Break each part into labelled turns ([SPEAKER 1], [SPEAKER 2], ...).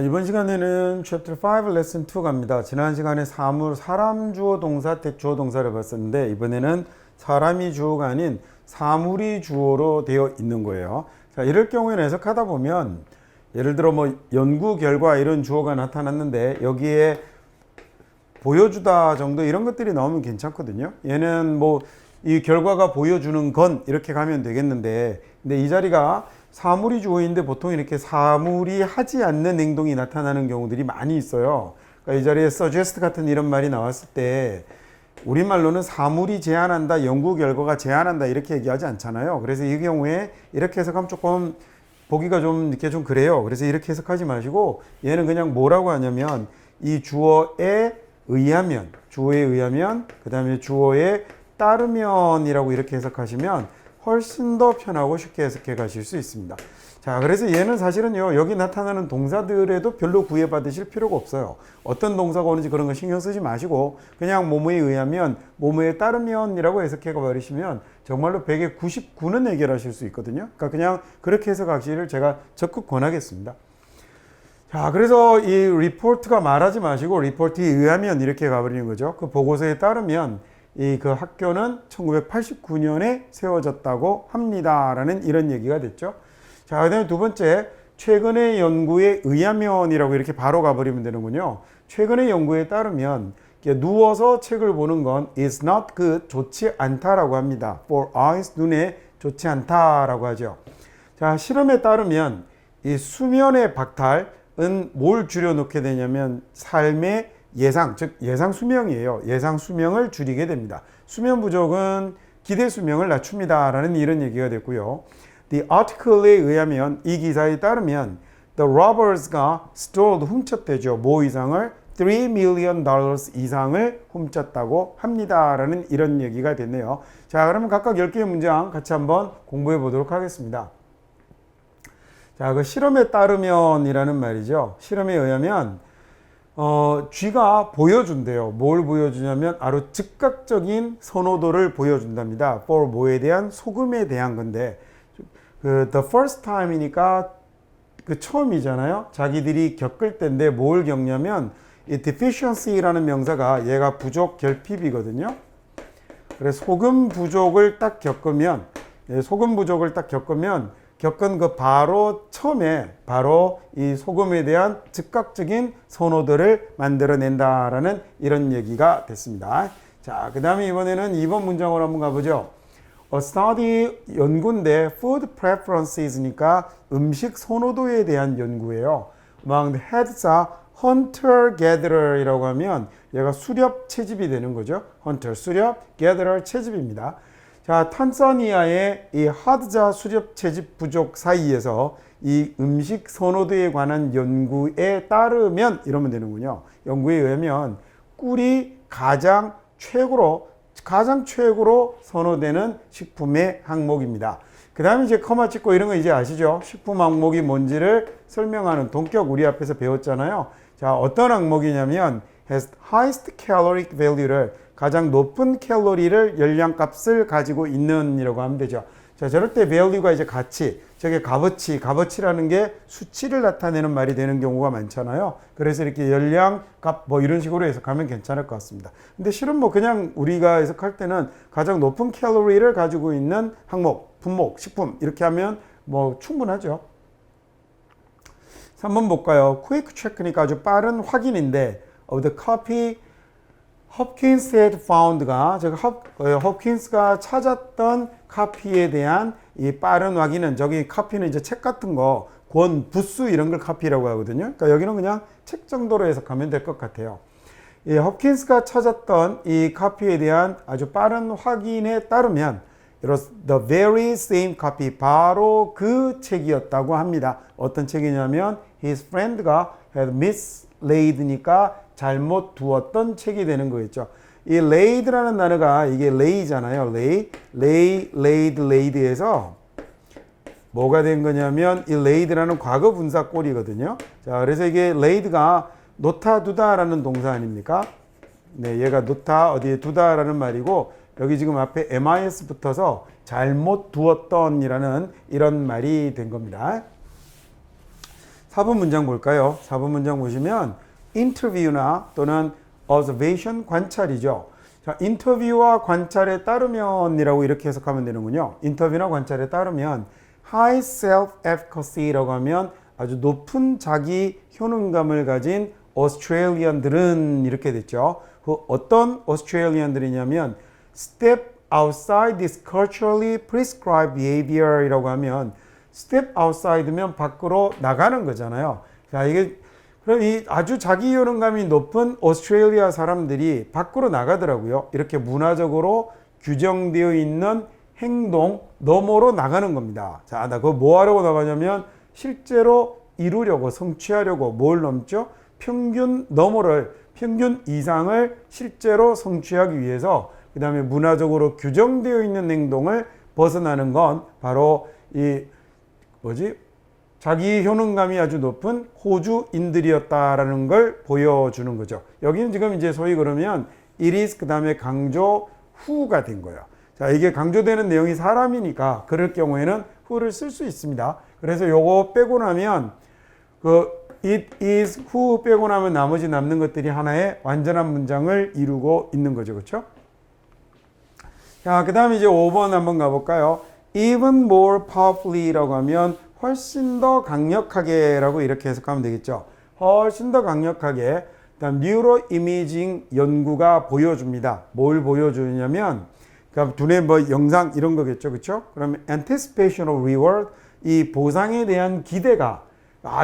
[SPEAKER 1] 이번 시간에는 Chapter 5 Lesson 2 갑니다. 지난 시간에 사람 주어 동사, 주어 동사를 봤었는데 이번에는 사람이 주어가 아닌 사물이 주어로 되어 있는 거예요. 자, 이럴 경우에는 해석하다 보면 예를 들어 뭐 연구 결과 이런 주어가 나타났는데 여기에 보여주다 정도 이런 것들이 나오면 괜찮거든요. 얘는 뭐 이 결과가 보여주는 건 이렇게 가면 되겠는데 근데 이 자리가 사물이 주어인데 보통 이렇게 사물이 하지 않는 행동이 나타나는 경우들이 많이 있어요. 그러니까 이 자리에 suggest 같은 이런 말이 나왔을 때 우리말로는 사물이 제안한다, 연구 결과가 제안한다 이렇게 얘기하지 않잖아요. 그래서 이 경우에 이렇게 해석하면 조금 보기가 좀 이렇게 좀 그래요. 그래서 이렇게 해석하지 마시고 얘는 그냥 뭐라고 하냐면 이 주어에 의하면, 그 다음에 주어에 따르면이라고 이렇게 해석하시면 훨씬 더 편하고 쉽게 해석해 가실 수 있습니다. 자, 그래서 얘는 사실은요, 여기 나타나는 동사들에도 별로 구애받으실 필요가 없어요. 어떤 동사가 오는지 그런 거 신경 쓰지 마시고, 그냥 뭐뭐에 의하면, 뭐뭐에 따르면이라고 해석해 버리시면 정말로 100에 99는 해결하실 수 있거든요. 그러니까 그냥 그렇게 해석하시기를 제가 적극 권하겠습니다. 자, 그래서 이 리포트가 말하지 마시고, 리포트에 의하면 이렇게 가버리는 거죠. 그 보고서에 따르면, 그 학교는 1989년에 세워졌다고 합니다라는 이런 얘기가 됐죠. 자, 그다음에 두 번째, 최근의 연구에 의하면이라고 이렇게 바로 가버리면 되는군요. 최근의 연구에 따르면 누워서 책을 보는 건 is not good, 좋지 않다라고 합니다. for eyes, 눈에 좋지 않다라고 하죠. 자, 실험에 따르면 이 수면의 박탈은 뭘 줄여놓게 되냐면 삶의 예상, 즉 예상 수명이에요. 예상 수명을 줄이게 됩니다. 수면 부족은 기대 수명을 낮춥니다라는 이런 얘기가 됐고요. The article에 의하면 이 기사에 따르면 the robbers가 stole 훔쳤대죠. 뭐 이상을 $3 million 이상을 훔쳤다고 합니다라는 이런 얘기가 됐네요. 자, 그러면 각각 10개의 문장 같이 한번 공부해 보도록 하겠습니다. 자, 그 실험에 따르면이라는 말이죠. 실험에 의하면 쥐가 보여준대요. 뭘 보여주냐면 아주 즉각적인 선호도를 보여준답니다. for 뭐에 대한 소금에 대한 건데 그 the first time이니까 그 처음이잖아요. 자기들이 겪을 때인데 뭘 겪냐면 이 deficiency라는 명사가 얘가 부족 결핍이거든요. 그래서 소금 부족을 딱 겪으면 겪은 그 바로 처음에 바로 이 소금에 대한 즉각적인 선호도를 만들어낸다라는 이런 얘기가 됐습니다. 자, 그 다음에 이번에는 2번 문장으로 한번 가보죠. A study 연구인데 food preferences니까 음식 선호도에 대한 연구예요. Among the heads가 hunter-gatherer 이라고 하면 얘가 수렵 채집이 되는 거죠. hunter, 수렵, gatherer, 채집입니다. 자, 탄자니아의 이 하드자 수렵 채집 부족 사이에서 이 음식 선호도에 관한 연구에 따르면 이러면 되는군요. 연구에 의하면 꿀이 가장 최고로 선호되는 식품의 항목입니다. 그 다음에 이제 커마 찍고 이런 거 이제 아시죠? 식품 항목이 뭔지를 설명하는 동격 우리 앞에서 배웠잖아요. 자, 어떤 항목이냐면 has highest caloric value를 가장 높은 칼로리를 열량값을 가지고 있는 이라고 하면 되죠. 자, 저럴 때 value가 이제 가치, 저게 값어치라는 게 수치를 나타내는 말이 되는 경우가 많잖아요. 그래서 이렇게 열량값 뭐 이런 식으로 해석하면 괜찮을 것 같습니다. 근데 실은 뭐 그냥 우리가 해석할 때는 가장 높은 칼로리를 가지고 있는 항목, 분목, 식품 이렇게 하면 뭐 충분하죠. 3번 볼까요? quick check니까 아주 빠른 확인인데 of the copy Hopkins had found가 홉킨스가 찾았던 카피에 대한 이 빠른 확인은 저기 카피는 이제 책 같은 거 권, 부수 이런 걸 카피라고 하거든요. 그러니까 여기는 그냥 책 정도로 해석하면 될 것 같아요. 이 홉킨스가 찾았던 이 카피에 대한 아주 빠른 확인에 따르면 the very same copy 바로 그 책이었다고 합니다. 어떤 책이냐면 his friend가 had mislayed니까 잘못 두었던 책이 되는 거겠죠. 이 laid라는 단어가 이게 lay잖아요. laid에서 뭐가 된 거냐면 이 laid라는 과거 분사 꼴이거든요. 자, 그래서 이게 laid가 놓다 두다라는 동사 아닙니까? 네, 얘가 놓다 어디에 두다라는 말이고 여기 지금 앞에 mis 붙어서 잘못 두었던이라는 이런 말이 된 겁니다. 4번 문장 볼까요? 4번 문장 보시면 인터뷰나 또는 observation 관찰이죠. 자, 인터뷰와 관찰에 따르면이라고 이렇게 해석하면 되는군요. 인터뷰나 관찰에 따르면 high self-efficacy라고 하면 아주 높은 자기 효능감을 가진 오스트레일리언들은 이렇게 됐죠. 그 어떤 오스트레일리언들이냐면 step outside this culturally prescribed behavior이라고 하면 step outside면 밖으로 나가는 거잖아요. 자, 이게 그럼 이 아주 자기 효능감이 높은 오스트레일리아 사람들이 밖으로 나가더라고요. 이렇게 문화적으로 규정되어 있는 행동 너머로 나가는 겁니다. 자, 나 그거 뭐 하려고 나가냐면 실제로 이루려고 성취하려고 뭘 넘죠? 평균 너머를 평균 이상을 실제로 성취하기 위해서 그 다음에 문화적으로 규정되어 있는 행동을 벗어나는 건 바로 이 자기 효능감이 아주 높은 호주인들이었다라는 걸 보여주는 거죠. 여기는 지금 이제 소위 그러면 it is 그 다음에 강조 who가 된 거예요. 자, 이게 강조되는 내용이 사람이니까 그럴 경우에는 who를 쓸 수 있습니다. 그래서 요거 빼고 나면 그 it is who 빼고 나면 나머지 남는 것들이 하나의 완전한 문장을 이루고 있는 거죠. 그렇죠? 자, 그 다음에 이제 5번 한번 가볼까요? even more powerfully라고 하면 훨씬 더 강력하게 라고 이렇게 해석하면 되겠죠. 훨씬 더 강력하게 뉴로 이미징 연구가 보여줍니다. 뭘 보여주냐면 그러니까 두뇌 뭐 영상 이런 거겠죠. 그렇죠? 그러면 anticipation of reward 이 보상에 대한 기대가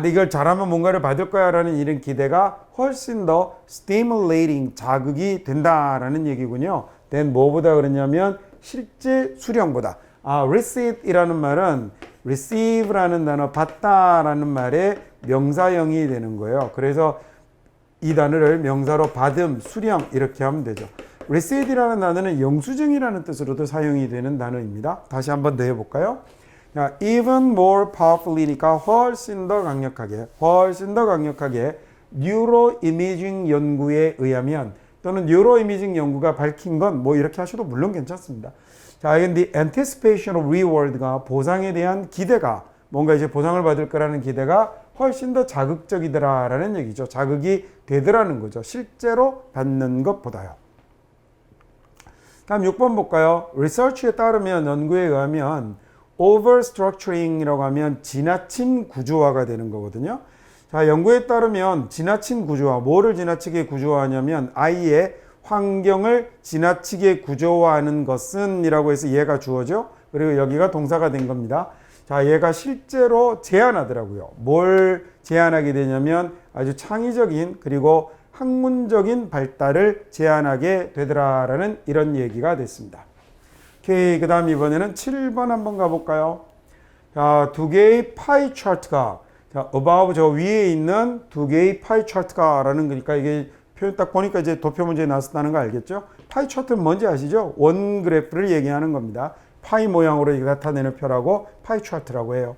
[SPEAKER 1] 이걸 잘하면 뭔가를 받을 거야 라는 이런 기대가 훨씬 더 stimulating 자극이 된다라는 얘기군요. then 뭐보다 그러냐면 실제 수령보다 receive이라는 말은 receive라는 단어 받다라는 말의 명사형이 되는 거예요. 그래서 이 단어를 명사로 받음, 수령 이렇게 하면 되죠. receive이라는 단어는 영수증이라는 뜻으로도 사용이 되는 단어입니다. 다시 한번 더 해볼까요? even more powerfully니까 훨씬 더 강력하게 뉴로 이미징 연구에 의하면 또는 뉴로 이미징 연구가 밝힌 건 뭐 이렇게 하셔도 물론 괜찮습니다. 자, 근데 anticipation of reward가 보상에 대한 기대가 뭔가 이제 보상을 받을 거라는 기대가 훨씬 더 자극적이더라라는 얘기죠. 자극이 되더라는 거죠. 실제로 받는 것보다요. 다음 6번 볼까요? research에 따르면 연구에 의하면 overstructuring이라고 하면 지나친 구조화가 되는 거거든요. 자, 연구에 따르면 지나친 구조화, 뭐를 지나치게 구조화하냐면 아이의 환경을 지나치게 구조화하는 것은 이라고 해서 얘가 주어죠. 그리고 여기가 동사가 된 겁니다. 자, 얘가 실제로 제안하더라고요. 뭘 제안하게 되냐면 아주 창의적인 그리고 학문적인 발달을 제안하게 되더라라는 이런 얘기가 됐습니다. 오케이, 그 다음 이번에는 7번 한번 가볼까요? 자, 두 개의 파이 차트가 above 저 위에 있는 두 개의 파이 차트가 라는 거니까 이게 표현 딱 보니까 이제 도표 문제에 나왔다는 거 알겠죠? 파이 차트는 뭔지 아시죠? 원 그래프를 얘기하는 겁니다. 파이 모양으로 나타내는 표라고 파이 차트라고 해요.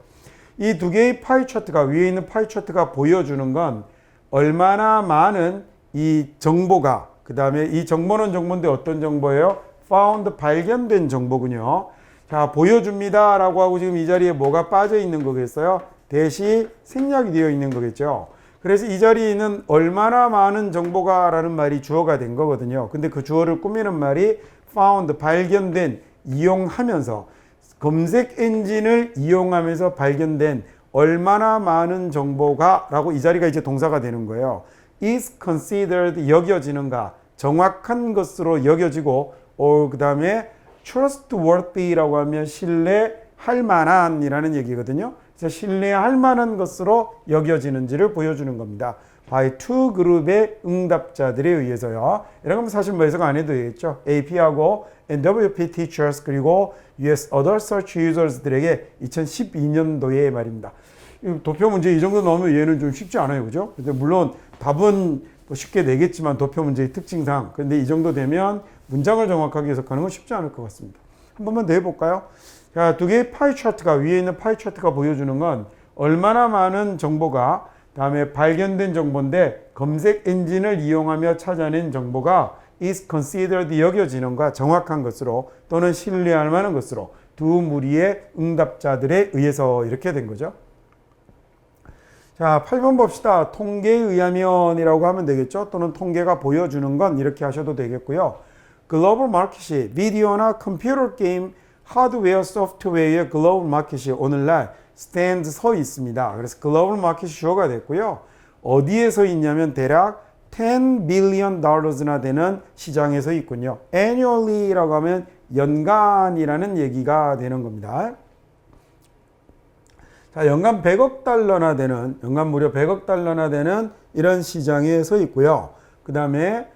[SPEAKER 1] 이 두 개의 파이 차트가 위에 있는 파이 차트가 보여주는 건 얼마나 많은 이 정보가 그 다음에 이 정보는 정보인데 어떤 정보예요? found 발견된 정보군요. 자, 보여줍니다 라고 하고 지금 이 자리에 뭐가 빠져 있는 거겠어요? 대시 생략이 되어 있는 거겠죠. 그래서 이 자리에 있는 얼마나 많은 정보가 라는 말이 주어가 된 거거든요. 근데 그 주어를 꾸미는 말이 found, 발견된, 이용하면서 검색 엔진을 이용하면서 발견된 얼마나 많은 정보가 라고 이 자리가 이제 동사가 되는 거예요. is considered 여겨지는가, 정확한 것으로 여겨지고 그 다음에 trustworthy라고 하면 신뢰할 만한 이라는 얘기거든요. 그래서 신뢰할 만한 것으로 여겨지는지를 보여주는 겁니다. by two 그룹의 응답자들에 의해서요. 이런 건 사실 뭐 해석 안 해도 되겠죠. AP하고 NWP teachers 그리고 US other search users들에게 2012년도에 말입니다. 도표 문제 이 정도 나오면 얘는 좀 쉽지 않아요. 그죠? 근데 물론 답은 쉽게 내겠지만 도표 문제의 특징상 근데 이 정도 되면 문장을 정확하게 해석하는 건 쉽지 않을 것 같습니다. 한 번만 더 해볼까요? 자, 두 개의 파이 차트가 위에 있는 파이 차트가 보여주는 건 얼마나 많은 정보가 다음에 발견된 정보인데 검색 엔진을 이용하며 찾아낸 정보가 is considered 여겨지는가 정확한 것으로 또는 신뢰할 만한 것으로 두 무리의 응답자들에 의해서 이렇게 된 거죠. 자, 8번 봅시다. 통계에 의하면이라고 하면 되겠죠. 또는 통계가 보여주는 건 이렇게 하셔도 되겠고요. 글로벌 마켓이 비디오나 컴퓨터 게임, 하드웨어, 소프트웨어의 글로벌 마켓이 오늘날 stands 서 있습니다. 그래서 글로벌 마켓이 주어가 됐고요. 어디에 서 있냐면 대략 10 billion dollars나 되는 시장에 서 있군요. annually라고 하면 연간이라는 얘기가 되는 겁니다. 자, 연간 100억 달러나 되는, 연간 무려 100억 달러나 되는 이런 시장에 서 있고요. 그 다음에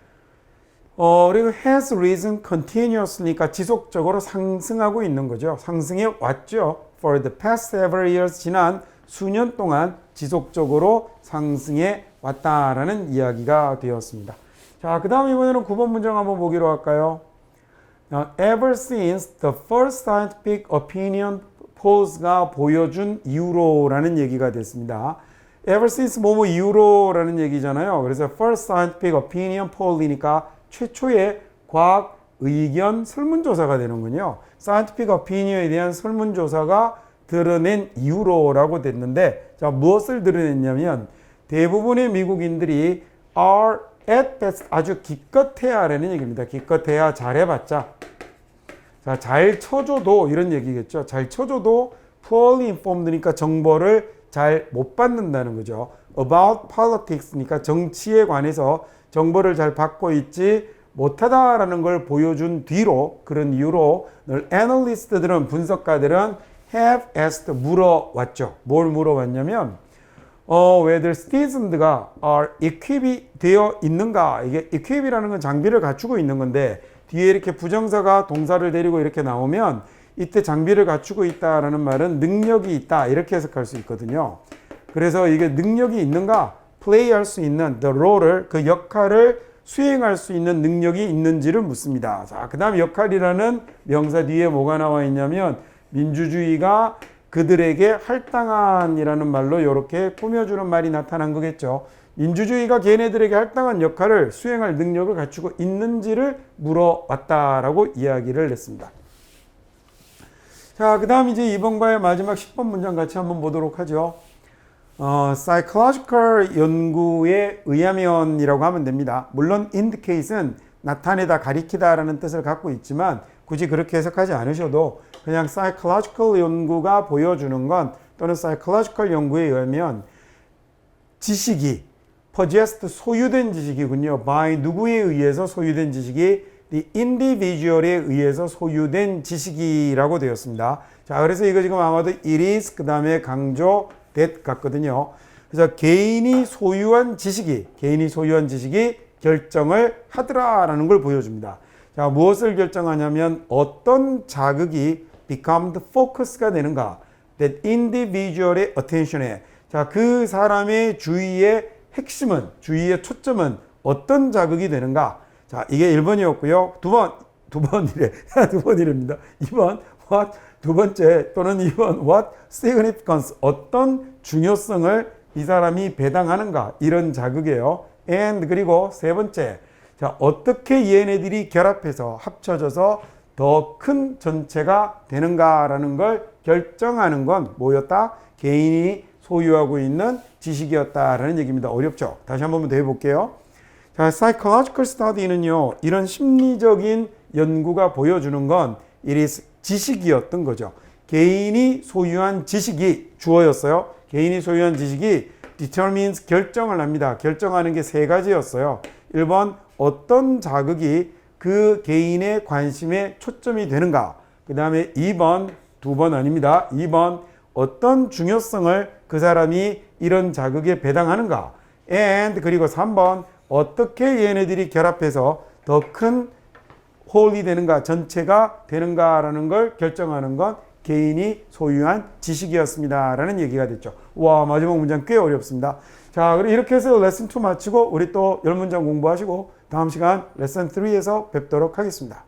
[SPEAKER 1] 그리고 has risen continuously니까 지속적으로 상승하고 있는 거죠. 상승해 왔죠. For the past several years, 지난 수년 동안 지속적으로 상승해 왔다라는 이야기가 되었습니다. 자, 그 다음 이번에는 9번 문장 한번 보기로 할까요? Now, ever since the first scientific opinion polls가 보여준 이후로라는 얘기가 됐습니다. Ever since 뭐뭐 이후로라는 얘기잖아요. 그래서 first scientific opinion poll이니까 최초의 과학 의견 설문조사가 되는군요. scientific opinion에 대한 설문조사가 드러낸 이후로라고 됐는데, 자, 무엇을 드러냈냐면 대부분의 미국인들이 are at best 아주 기껏해야라는 얘기입니다. 기껏해야 잘해봤자, 자, 잘 쳐줘도 이런 얘기겠죠. 잘 쳐줘도 poorly informed니까 정보를 잘 못 받는다는 거죠. about politics니까 정치에 관해서 정보를 잘 받고 있지 못하다라는 걸 보여준 뒤로, 그런 이유로 늘 애널리스트들은, 분석가들은 have asked 물어왔죠. 뭘 물어왔냐면 whether citizens가 are equipped 되어 있는가. 이게 equip이라는 건 장비를 갖추고 있는 건데 뒤에 이렇게 부정사가 동사를 데리고 이렇게 나오면 이때 장비를 갖추고 있다라는 말은 능력이 있다 이렇게 해석할 수 있거든요. 그래서 이게 능력이 있는가, 플레이할 수 있는 the role을, 그 역할을 수행할 수 있는 능력이 있는지를 묻습니다. 자, 그 다음 역할이라는 명사 뒤에 뭐가 나와 있냐면 민주주의가 그들에게 할당한이라는 말로 이렇게 꾸며주는 말이 나타난 거겠죠. 민주주의가 걔네들에게 할당한 역할을 수행할 능력을 갖추고 있는지를 물어왔다라고 이야기를 했습니다. 자, 그 다음 이제 2번과의 마지막 10번 문장 같이 한번 보도록 하죠. psychological 연구에 의하면이라고 하면 됩니다. 물론 indicate은 나타내다, 가리키다라는 뜻을 갖고 있지만 굳이 그렇게 해석하지 않으셔도 그냥 psychological 연구가 보여주는 건, 또는 psychological 연구에 의하면 지식이 possessed 소유된 지식이군요. by 누구에 의해서 소유된 지식이 the individual에 의해서 소유된 지식이라고 되었습니다. 자, 그래서 이거 지금 아마도 it is 그 다음에 강조 that 같거든요. 그래서 개인이 소유한 지식이 결정을 하더라라는 걸 보여줍니다. 자, 무엇을 결정하냐면 어떤 자극이 become the focus가 되는가, that individual의 attention에, 자, 그 사람의 주의의 핵심은, 주의의 초점은 어떤 자극이 되는가. 자, 이게 1번이었고요. 두 번이랍니다. 2번 what, 두 번째 또는 2번 what significance, 어떤 중요성을 이 사람이 배당하는가, 이런 자극이에요. and 그리고 세 번째, 자, 어떻게 얘네들이 결합해서 합쳐져서 더 큰 전체가 되는가라는 걸 결정하는 건 뭐였다? 개인이 소유하고 있는 지식이었다라는 얘기입니다. 어렵죠? 다시 한 번 더 해볼게요. 자, psychological study는요, 이런 심리적인 연구가 보여주는 건 it is 지식이었던 거죠. 개인이 소유한 지식이 주어였어요. 개인이 소유한 지식이 determines 결정을 합니다. 결정하는 게 세 가지였어요. 1번 어떤 자극이 그 개인의 관심에 초점이 되는가. 그 다음에 2번, 두 번 아닙니다. 2번 어떤 중요성을 그 사람이 이런 자극에 배당하는가. and 그리고 3번 어떻게 얘네들이 결합해서 더 큰 홀이 되는가, 전체가 되는가라는 걸 결정하는 건 개인이 소유한 지식이었습니다 라는 얘기가 됐죠. 와, 마지막 문장 꽤 어렵습니다. 자, 그럼 이렇게 해서 레슨 2 마치고 우리 또 10문장 공부하시고 다음 시간 레슨 3에서 뵙도록 하겠습니다.